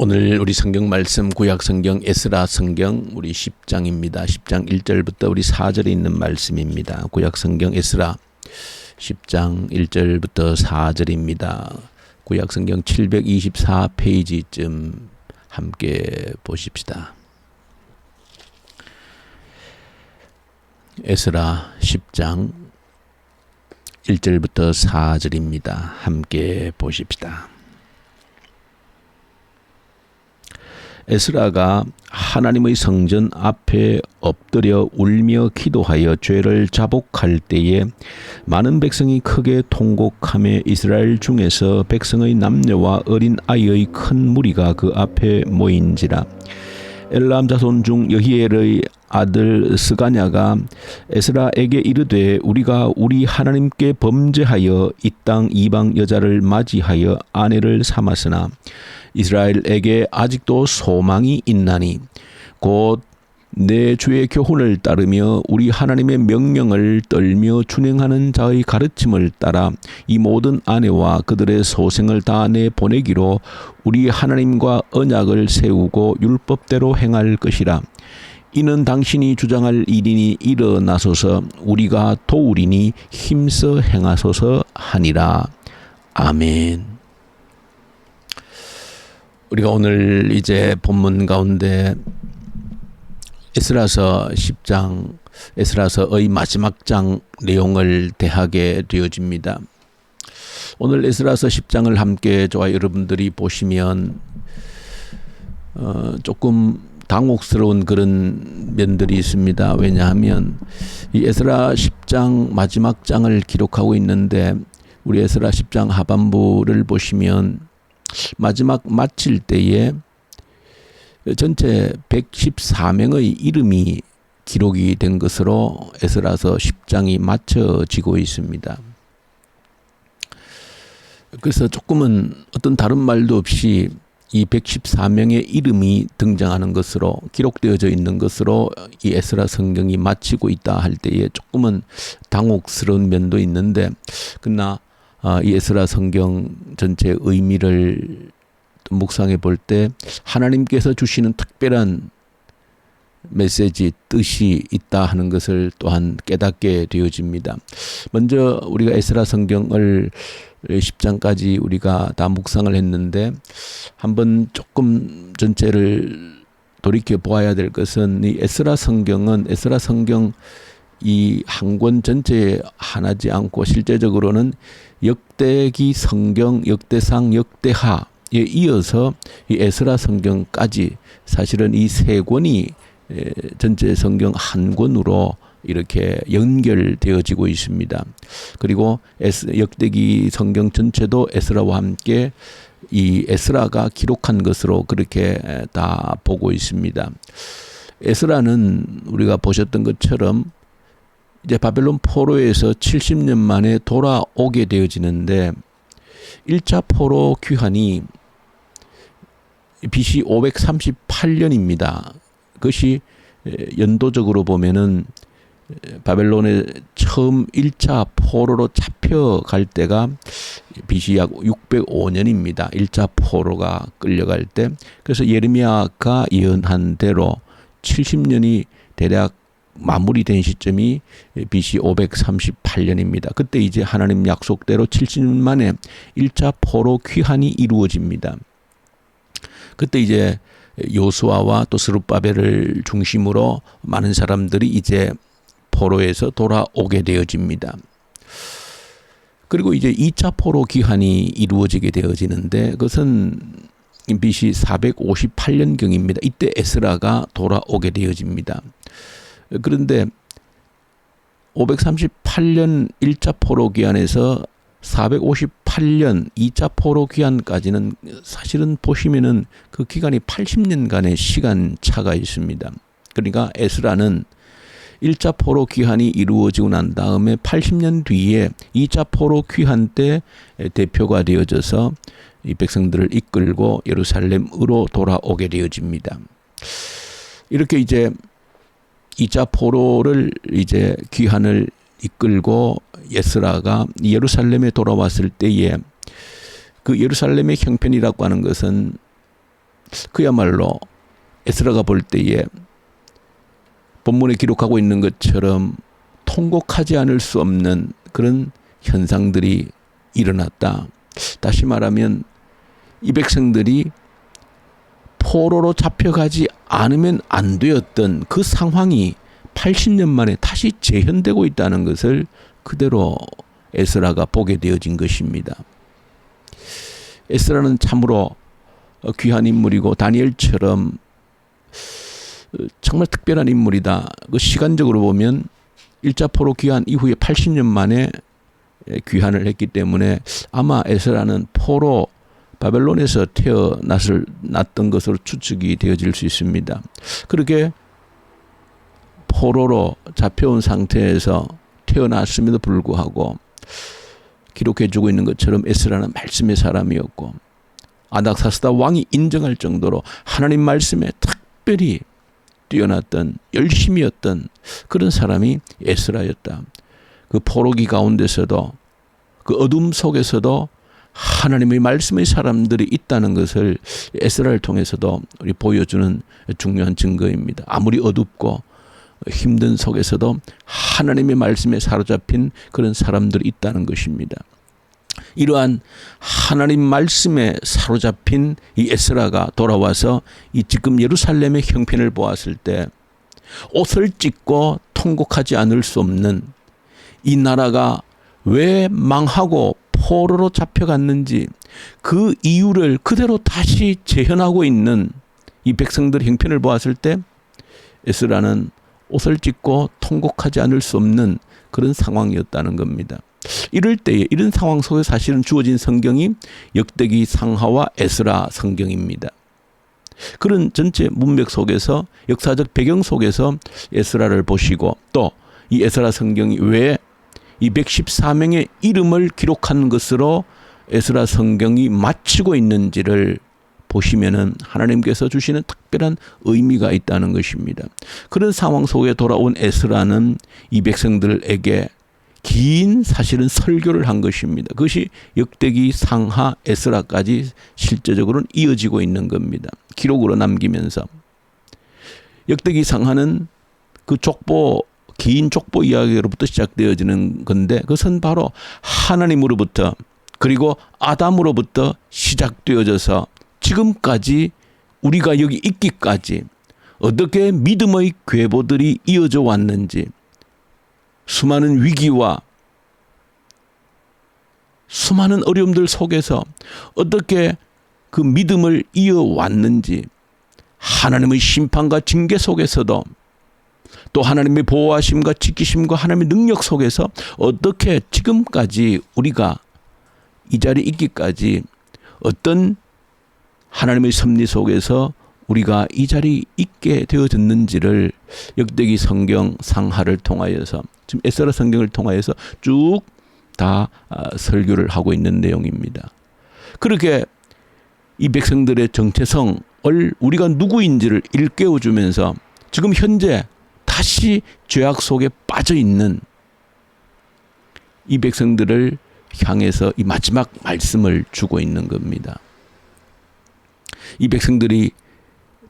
오늘 우리 성경 말씀 구약 성경 에스라 성경 우리 10장입니다. 10장 1절부터 우리 4절에 있는 말씀입니다. 구약 성경 에스라 10장 1절부터 4절입니다. 구약 성경 724페이지쯤 함께 보십시다. 에스라 10장 1절부터 4절입니다. 함께 보십시다. 에스라가 하나님의 성전 앞에 엎드려 울며 기도하여 죄를 자복할 때에 많은 백성이 크게 통곡하며 이스라엘 중에서 백성의 남녀와 어린 아이의 큰 무리가 그 앞에 모인지라. 엘람 자손 중 여히엘의 아들 스가냐가 에스라에게 이르되 우리가 우리 하나님께 범죄하여 이 땅 이방 여자를 맞이하여 아내를 삼았으나 이스라엘에게 아직도 소망이 있나니 곧 내 주의 교훈을 따르며 우리 하나님의 명령을 떨며 준행하는 자의 가르침을 따라 이 모든 아내와 그들의 소생을 다 내보내기로 우리 하나님과 언약을 세우고 율법대로 행할 것이라. 이는 당신이 주장할 일이니 일어나소서 우리가 도우리니 힘써 행하소서 하니라. 아멘. 우리가 오늘 이제 본문 가운데 에스라서 10장, 에스라서의 마지막 장 내용을 대하게 되어집니다. 오늘 에스라서 10장을 함께 저와 여러분들이 보시면 조금 당혹스러운 그런 면들이 있습니다. 왜냐하면 이 에스라 10장 마지막 장을 기록하고 있는데 우리 에스라 10장 하반부를 보시면 마지막 마칠 때에 전체 114명의 이름이 기록이 된 것으로 에스라서 10장이 마쳐지고 있습니다. 그래서 조금은 어떤 다른 말도 없이 이 114명의 이름이 등장하는 것으로 기록되어져 있는 것으로 이 에스라 성경이 마치고 있다 할 때에 조금은 당혹스러운 면도 있는데 그러나 이 에스라 성경 전체의 의미를 묵상해 볼 때 하나님께서 주시는 특별한 메시지, 뜻이 있다 하는 것을 또한 깨닫게 되어집니다. 먼저 우리가 에스라 성경을 10장까지 우리가 다 묵상을 했는데 한번 조금 전체를 돌이켜 보아야 될 것은 이 에스라 성경은 에스라 성경 이 한 권 전체에 하나지 않고 실제적으로는 역대기 성경, 역대상, 역대하에 이어서 이 에스라 성경까지 사실은 이 세 권이 전체 성경 한 권으로 이렇게 연결되어지고 있습니다. 그리고 역대기 성경 전체도 에스라와 함께 이 에스라가 기록한 것으로 그렇게 다 보고 있습니다. 에스라는 우리가 보셨던 것처럼 이제 바벨론 포로에서 70년 만에 돌아오게 되어지는데 1차 포로 귀환이 BC 538년입니다. 그것이 연도적으로 보면은 바벨론에 처음 1차 포로로 잡혀갈 때가 BC 약 605년입니다. 1차 포로가 끌려갈 때. 그래서 예레미야가 예언한 대로 70년이 대략 마무리된 시점이 BC 538년입니다. 그때 이제 하나님 약속대로 70년 만에 1차 포로 귀환이 이루어집니다. 그때 이제 요수아와 또 스룹바벨을 중심으로 많은 사람들이 이제 포로에서 돌아오게 되어집니다. 그리고 이제 2차 포로 귀환이 이루어지게 되어지는데 그것은 BC 458년경입니다. 이때 에스라가 돌아오게 되어집니다. 그런데 538년 1차 포로 귀환에서 458년 2차 포로 귀환까지는 사실은 보시면은 그 기간이 80년간의 시간 차가 있습니다. 그러니까 에스라는 1차 포로 귀환이 이루어지고 난 다음에 80년 뒤에 2차 포로 귀환 때 대표가 되어져서 이 백성들을 이끌고 예루살렘으로 돌아오게 되어집니다. 이렇게 이제 2차 포로를 이제 귀환을 이끌고 에스라가 예루살렘에 돌아왔을 때에 그 예루살렘의 형편이라고 하는 것은 그야말로 에스라가 볼 때에 본문에 기록하고 있는 것처럼 통곡하지 않을 수 없는 그런 현상들이 일어났다. 다시 말하면 이 백성들이 포로로 잡혀가지 않으면 안 되었던 그 상황이 80년 만에 다시 재현되고 있다는 것을 그대로 에스라가 보게 되어진 것입니다. 에스라는 참으로 귀한 인물이고 다니엘처럼 정말 특별한 인물이다. 그 시간적으로 보면 1차 포로 귀환 이후에 80년 만에 귀환을 했기 때문에 아마 에스라는 포로 바벨론에서 태어났던 것으로 추측이 되어질 수 있습니다. 그렇게 포로로 잡혀온 상태에서 태어났음에도 불구하고 기록해주고 있는 것처럼 에스라는 말씀의 사람이었고 아닥사스다 왕이 인정할 정도로 하나님 말씀에 특별히 뛰어났던 열심이었던 그런 사람이 에스라였다. 그 포로기 가운데서도 그 어둠 속에서도 하나님의 말씀의 사람들이 있다는 것을 에스라를 통해서도 우리 보여주는 중요한 증거입니다. 아무리 어둡고 힘든 속에서도 하나님의 말씀에 사로잡힌 그런 사람들이 있다는 것입니다. 이러한 하나님 말씀에 사로잡힌 이 에스라가 돌아와서 이 지금 예루살렘의 형편을 보았을 때 옷을 찢고 통곡하지 않을 수 없는 이 나라가 왜 망하고 포로로 잡혀갔는지 그 이유를 그대로 다시 재현하고 있는 이 백성들 형편을 보았을 때 에스라는 옷을 찢고 통곡하지 않을 수 없는 그런 상황이었다는 겁니다. 이럴 때에 이런 상황 속에 사실은 주어진 성경이 역대기 상하와 에스라 성경입니다. 그런 전체 문맥 속에서 역사적 배경 속에서 에스라를 보시고 또 이 에스라 성경이 왜 이 114명의 이름을 기록한 것으로 에스라 성경이 마치고 있는지를 보시면은 하나님께서 주시는 특별한 의미가 있다는 것입니다. 그런 상황 속에 돌아온 에스라는 이 백성들에게 긴 사실은 설교를 한 것입니다. 그것이 역대기 상하 에스라까지 실제적으로는 이어지고 있는 겁니다. 기록으로 남기면서. 역대기 상하는 그 긴 족보 이야기로부터 시작되어지는 건데 그것은 바로 하나님으로부터 그리고 아담으로부터 시작되어져서 지금까지 우리가 여기 있기까지 어떻게 믿음의 궤보들이 이어져 왔는지 수많은 위기와 수많은 어려움들 속에서 어떻게 그 믿음을 이어왔는지 하나님의 심판과 징계 속에서도 또 하나님의 보호하심과 지키심과 하나님의 능력 속에서 어떻게 지금까지 우리가 이 자리에 있기까지 어떤 하나님의 섭리 속에서 우리가 이 자리에 있게 되어졌는지를 역대기 성경 상하를 통하여서 지금 에스라 성경을 통하여서 쭉 다 설교를 하고 있는 내용입니다. 그렇게 이 백성들의 정체성을 우리가 누구인지를 일깨워주면서 지금 현재 다시 죄악 속에 빠져 있는 이 백성들을 향해서 이 마지막 말씀을 주고 있는 겁니다. 이 백성들이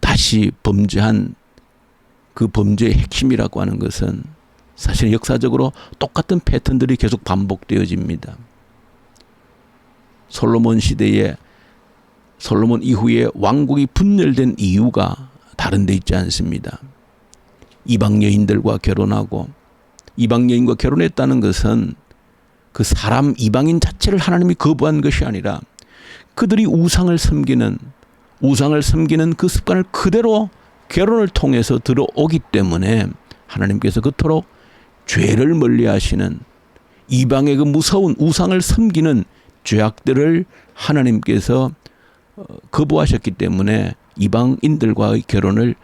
다시 범죄한 그 범죄의 핵심이라고 하는 것은 사실 역사적으로 똑같은 패턴들이 계속 반복되어집니다. 솔로몬 시대에 솔로몬 이후에 왕국이 분열된 이유가 다른 데 있지 않습니다. 이방 여인들과 결혼하고 이방 여인과 결혼했다는 것은 그 사람 이방인 자체를 하나님이 거부한 것이 아니라 그들이 우상을 섬기는 그 습관을 그대로 결혼을 통해서 들어오기 때문에 하나님께서 그토록 죄를 멀리하시는 이방의 그 무서운 우상을 섬기는 죄악들을 하나님께서 거부하셨기 때문에 이방인들과의 결혼을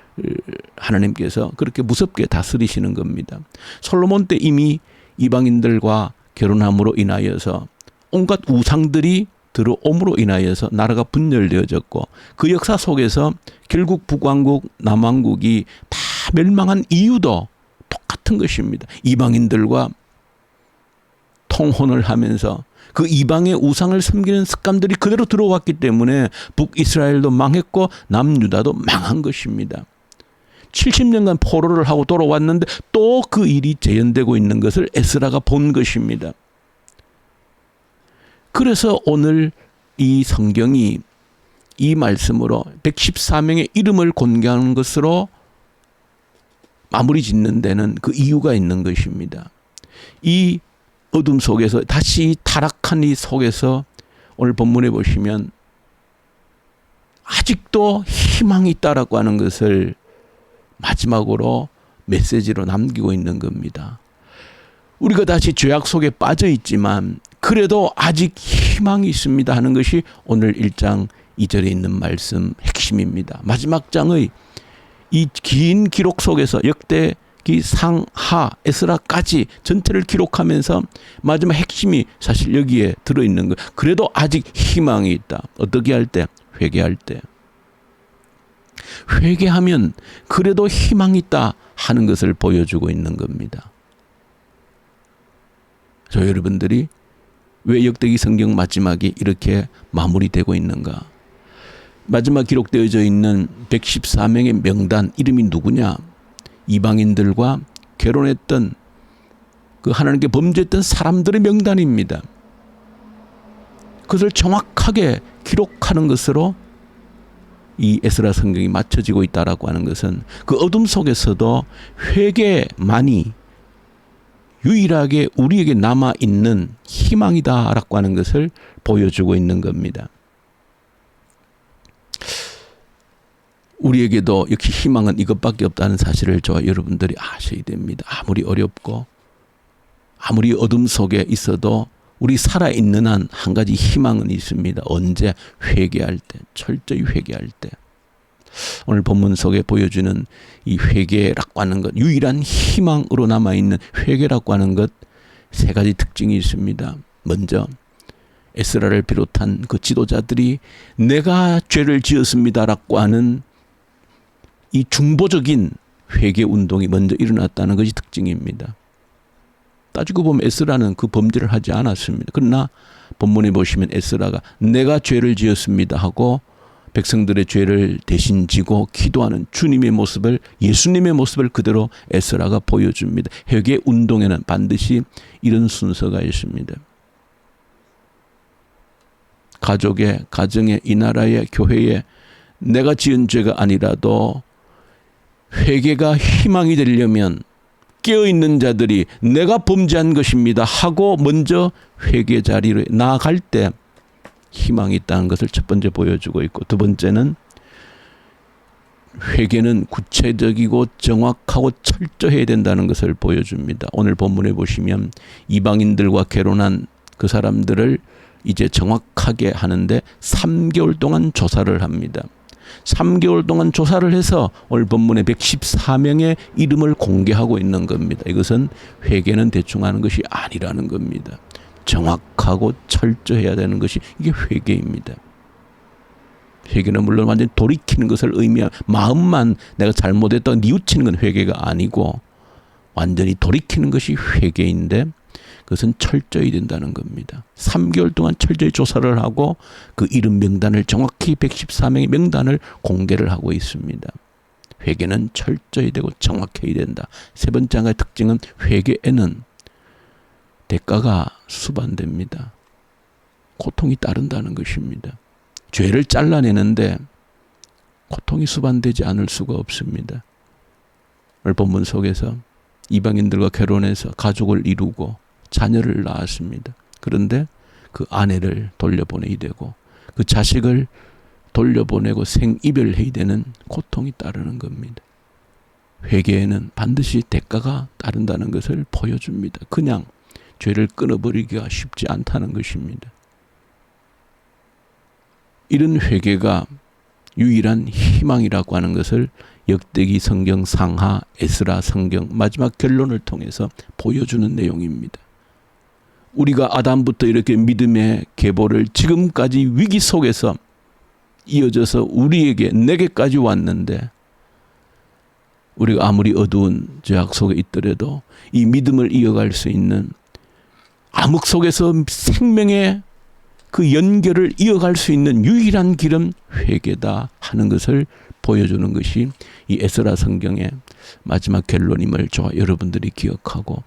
하나님께서 그렇게 무섭게 다스리시는 겁니다. 솔로몬 때 이미 이방인들과 결혼함으로 인하여서 온갖 우상들이 들어옴으로 인하여서 나라가 분열되어졌고 그 역사 속에서 결국 북왕국, 남왕국이 다 멸망한 이유도 똑같은 것입니다. 이방인들과 통혼을 하면서 그 이방의 우상을 섬기는 습관들이 그대로 들어왔기 때문에 북이스라엘도 망했고 남유다도 망한 것입니다. 70년간 포로를 하고 돌아왔는데 또 그 일이 재현되고 있는 것을 에스라가 본 것입니다. 그래서 오늘 이 성경이 이 말씀으로 114명의 이름을 공개하는 것으로 마무리 짓는 데는 그 이유가 있는 것입니다. 이 어둠 속에서 다시 타락한 이 속에서 오늘 본문에 보시면 아직도 희망이 있다라고 하는 것을 마지막으로 메시지로 남기고 있는 겁니다. 우리가 다시 죄악 속에 빠져 있지만 그래도 아직 희망이 있습니다 하는 것이 오늘 1장 2절에 있는 말씀 핵심입니다. 마지막 장의 이 긴 기록 속에서 역대기 상하 에스라까지 전체를 기록하면서 마지막 핵심이 사실 여기에 들어있는 것. 그래도 아직 희망이 있다. 어떻게 할 때? 회개할 때. 회개하면 그래도 희망이 있다 하는 것을 보여주고 있는 겁니다. 저 여러분들이 왜 역대기 성경 마지막이 이렇게 마무리되고 있는가? 마지막 기록되어져 있는 114명의 명단 이름이 누구냐? 이방인들과 결혼했던 그 하나님께 범죄했던 사람들의 명단입니다. 그것을 정확하게 기록하는 것으로 이 에스라 성경이 맞춰지고 있다라고 하는 것은 그 어둠 속에서도 회개만이 유일하게 우리에게 남아있는 희망이다라고 하는 것을 보여주고 있는 겁니다. 우리에게도 역시 희망은 이것밖에 없다는 사실을 저와 여러분들이 아셔야 됩니다. 아무리 어렵고 아무리 어둠 속에 있어도 우리 살아있는 한 한 가지 희망은 있습니다. 언제? 회개할 때, 철저히 회개할 때. 오늘 본문 속에 보여주는 이 회개라고 하는 것, 유일한 희망으로 남아있는 회개라고 하는 것, 세 가지 특징이 있습니다. 먼저 에스라를 비롯한 그 지도자들이 내가 죄를 지었습니다라고 하는 이 중보적인 회개 운동이 먼저 일어났다는 것이 특징입니다. 따지고 보면 에스라는 그 범죄를 하지 않았습니다. 그러나 본문에 보시면 에스라가 내가 죄를 지었습니다 하고 백성들의 죄를 대신 지고 기도하는 주님의 모습을, 예수님의 모습을 그대로 에스라가 보여줍니다. 회개 운동에는 반드시 이런 순서가 있습니다. 가족의, 가정의, 이 나라의, 교회에 내가 지은 죄가 아니라도 회개가 희망이 되려면 깨어있는 자들이 내가 범죄한 것입니다 하고 먼저 회개 자리로 나아갈 때 희망이 있다는 것을 첫 번째 보여주고 있고, 두 번째는 회개는 구체적이고 정확하고 철저해야 된다는 것을 보여줍니다. 오늘 본문에 보시면 이방인들과 결혼한 그 사람들을 이제 정확하게 하는데 3개월 동안 조사를 합니다. 3개월 동안 조사를 해서 오늘 본문에 114명의 이름을 공개하고 있는 겁니다. 이것은 회개는 대충 하는 것이 아니라는 겁니다. 정확하고 철저해야 되는 것이 이게 회개입니다. 회개는 물론 완전히 돌이키는 것을 의미하는, 마음만 내가 잘못했다고 뉘우치는 건 회개가 아니고 완전히 돌이키는 것이 회개인데 그것은 철저히 된다는 겁니다. 3개월 동안 철저히 조사를 하고 그 이름 명단을 정확히 114명의 명단을 공개를 하고 있습니다. 회개는 철저히 되고 정확해야 된다. 세 번째 하나의 특징은 회개에는 대가가 수반됩니다. 고통이 따른다는 것입니다. 죄를 잘라내는데 고통이 수반되지 않을 수가 없습니다. 오늘 본문 속에서 이방인들과 결혼해서 가족을 이루고 자녀를 낳았습니다. 그런데 그 아내를 돌려보내야 되고 그 자식을 돌려보내고 생이별해야 되는 고통이 따르는 겁니다. 회개에는 반드시 대가가 따른다는 것을 보여줍니다. 그냥 죄를 끊어버리기가 쉽지 않다는 것입니다. 이런 회개가 유일한 희망이라고 하는 것을 역대기 성경 상하, 에스라 성경 마지막 결론을 통해서 보여주는 내용입니다. 우리가 아담부터 이렇게 믿음의 계보를 지금까지 위기 속에서 이어져서 우리에게 내게까지 왔는데 우리가 아무리 어두운 죄악 속에 있더라도 이 믿음을 이어갈 수 있는 암흑 속에서 생명의 그 연결을 이어갈 수 있는 유일한 길은 회개다 하는 것을 보여주는 것이 이 에스라 성경의 마지막 결론임을 저와 여러분들이 기억하고,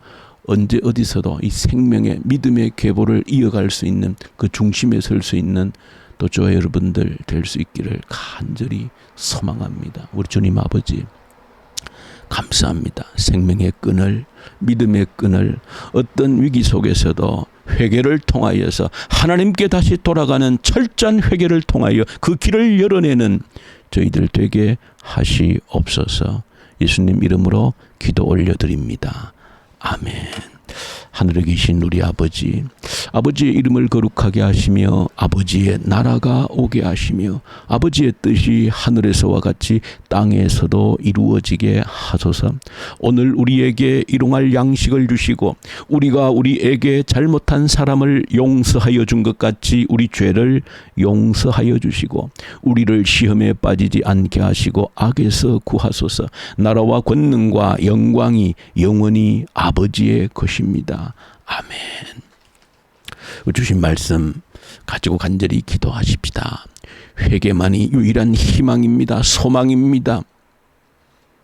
언제 어디서도 이 생명의 믿음의 계보를 이어갈 수 있는 그 중심에 설 수 있는 또 저와 여러분들 될 수 있기를 간절히 소망합니다. 우리 주님 아버지 감사합니다. 생명의 끈을, 믿음의 끈을 어떤 위기 속에서도 회개를 통하여서 하나님께 다시 돌아가는 철저한 회개를 통하여 그 길을 열어내는 저희들 되게 하시옵소서. 예수님 이름으로 기도 올려드립니다. 아멘. 하늘에 계신 우리 아버지, 아버지의 이름을 거룩하게 하시며 아버지의 나라가 오게 하시며 아버지의 뜻이 하늘에서와 같이 땅에서도 이루어지게 하소서. 오늘 우리에게 일용할 양식을 주시고 우리가 우리에게 잘못한 사람을 용서하여 준 것 같이 우리 죄를 용서하여 주시고 우리를 시험에 빠지지 않게 하시고 악에서 구하소서. 나라와 권능과 영광이 영원히 아버지의 것입니다. 아멘. 주신 말씀 가지고 간절히 기도하십시다. 회개만이 유일한 희망입니다. 소망입니다.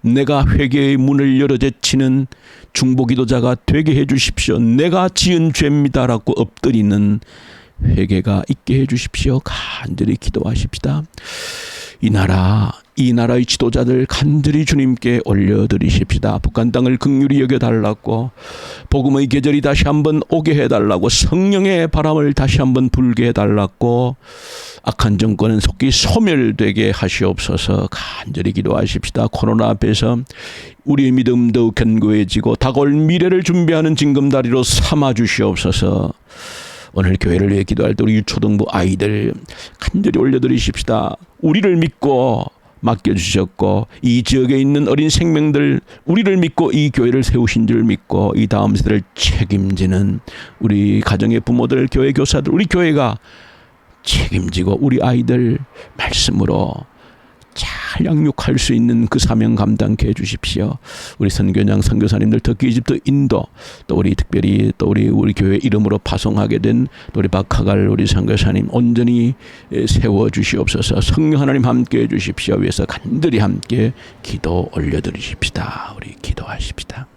내가 회개의 문을 열어 제치는 중보기도자가 되게 해주십시오. 내가 지은 죄입니다라고 엎드리는 회개가 있게 해주십시오. 간절히 기도하십시다. 이 나라의 지도자들 간절히 주님께 올려드리십시다. 북한 땅을 긍휼히 여겨달라고, 복음의 계절이 다시 한번 오게 해달라고, 성령의 바람을 다시 한번 불게 해달라고, 악한 정권은 속히 소멸되게 하시옵소서. 간절히 기도하십시다. 코로나 앞에서 우리의 믿음 더욱 견고해지고 다가올 미래를 준비하는 징검다리로 삼아 주시옵소서. 오늘 교회를 위해 기도할 때 우리 유초등부 아이들 간절히 올려드리십시다. 우리를 믿고 맡겨주셨고 이 지역에 있는 어린 생명들 우리를 믿고 이 교회를 세우신 줄 믿고 이 다음 세대를 책임지는 우리 가정의 부모들, 교회 교사들, 우리 교회가 책임지고 우리 아이들 말씀으로 잘 양육할 수 있는 그 사명 감당케 해주십시오. 우리 선교장 선교사님들, 특히 이집트, 인도, 또 우리 특별히 또 우리 교회 이름으로 파송하게 된 우리 박하갈 우리 선교사님 온전히 세워 주시옵소서. 성령 하나님 함께 해주십시오. 위해서 간절히 함께 기도 올려드리십시다. 우리 기도하십시다.